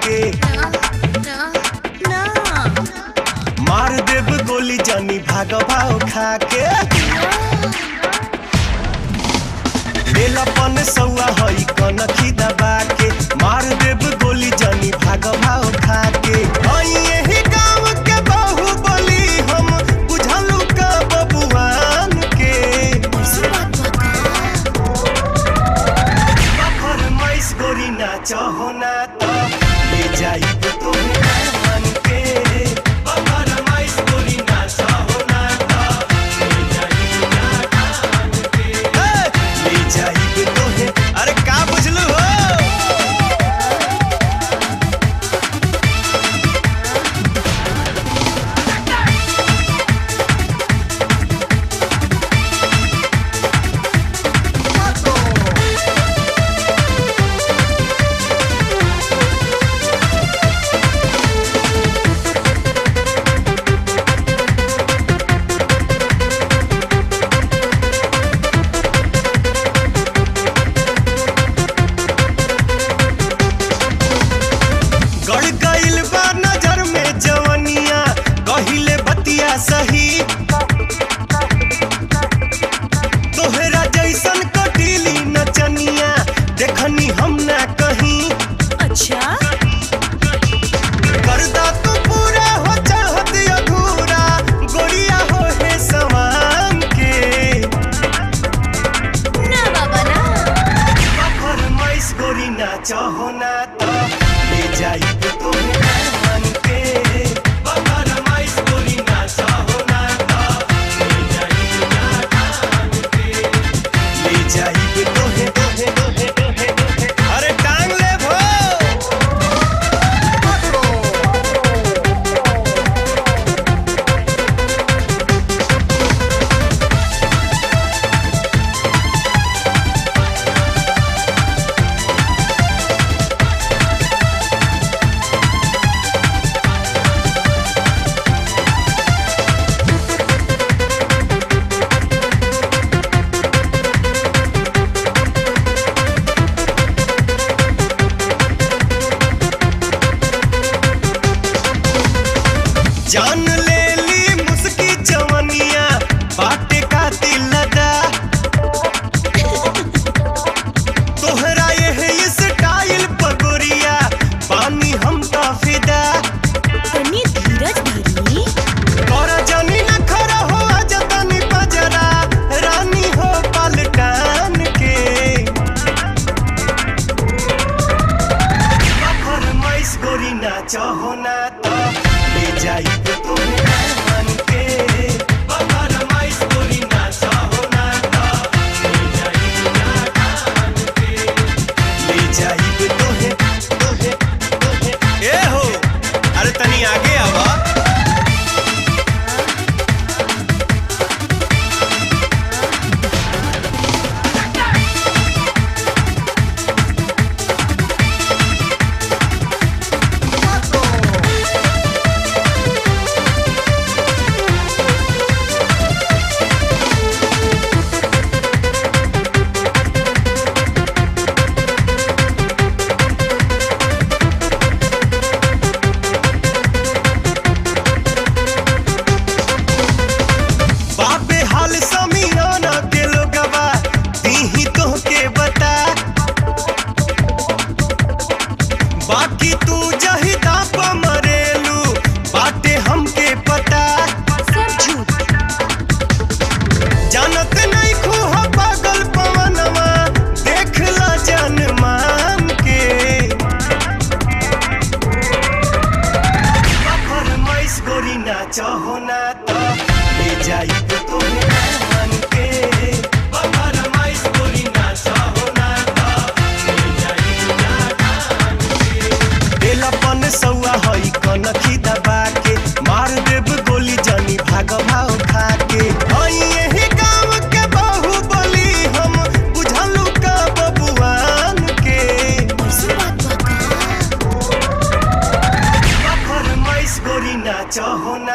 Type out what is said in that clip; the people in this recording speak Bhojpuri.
के मार देब गोली जानी भाग भाव खा के लेलापन सौआ हई कनखी दबा के मार देब गोली जानी भाग भाव खा के यही गाँव के बाहुबली हम बुझलू का बबुआन के फरमाइश गोरी ना चाहो ना तो ले जाई तुम्हें मान के फरमाइश गोरी ना चाहो ना तो ले जाई मान के ले जाई तुम्हें। अरे का बुझलू हो सही तोहरा जैसन कटीली नचनिया देखनी हम ना कहीं। अच्छा करदा तू पूरा हो चाहत अधूरा गोरिया हो है समान के ना बाबा ना फरमाइश गोरी ना चाहो ना तो ले जाई तुम्हें मान के फरमाइश गोरी ना चाहो ना तो ले जाई मान के ले जाई तोहे अरे टांग ले भो जान ले ली मुस्की जवनिया बाटे का दिल लगा तोहरा ये स्टाइल पगोरिया पानी हम तो फिदा तनी धीरज धरी तोरा जानी न खरा हो जतनी बजरा रानी हो पलटान के फरमाइश गोरी ना चाहो ना तो ले जाई तुम्हें मान के फरमाइश गोरी ना चाहो ना तो ले जाई मान के ले जाई तोहे ए हो। अरे तनी आगे आवा बापे हाल समियाना के लोगवा दीही तोहके बता बाकी तू जहिदा प मरेलू बाटे हमके पता सब झूठ जानत नहीं खूह पागल पवनवा देख ला जान मान के फरमाइश गोरी ना चाहो ना तो ले जाई तुम्हें मान के फरमाइश गोरी ना चाहो ना तो ले जाई मान के लेलापन सौआ हई कनखी दबा के मार देब गोली जानी भाग भाव खा के यही गाँव के बाहुबली हम बुझलू का बबुआन के फरमाइश गोरी ना चाहो ना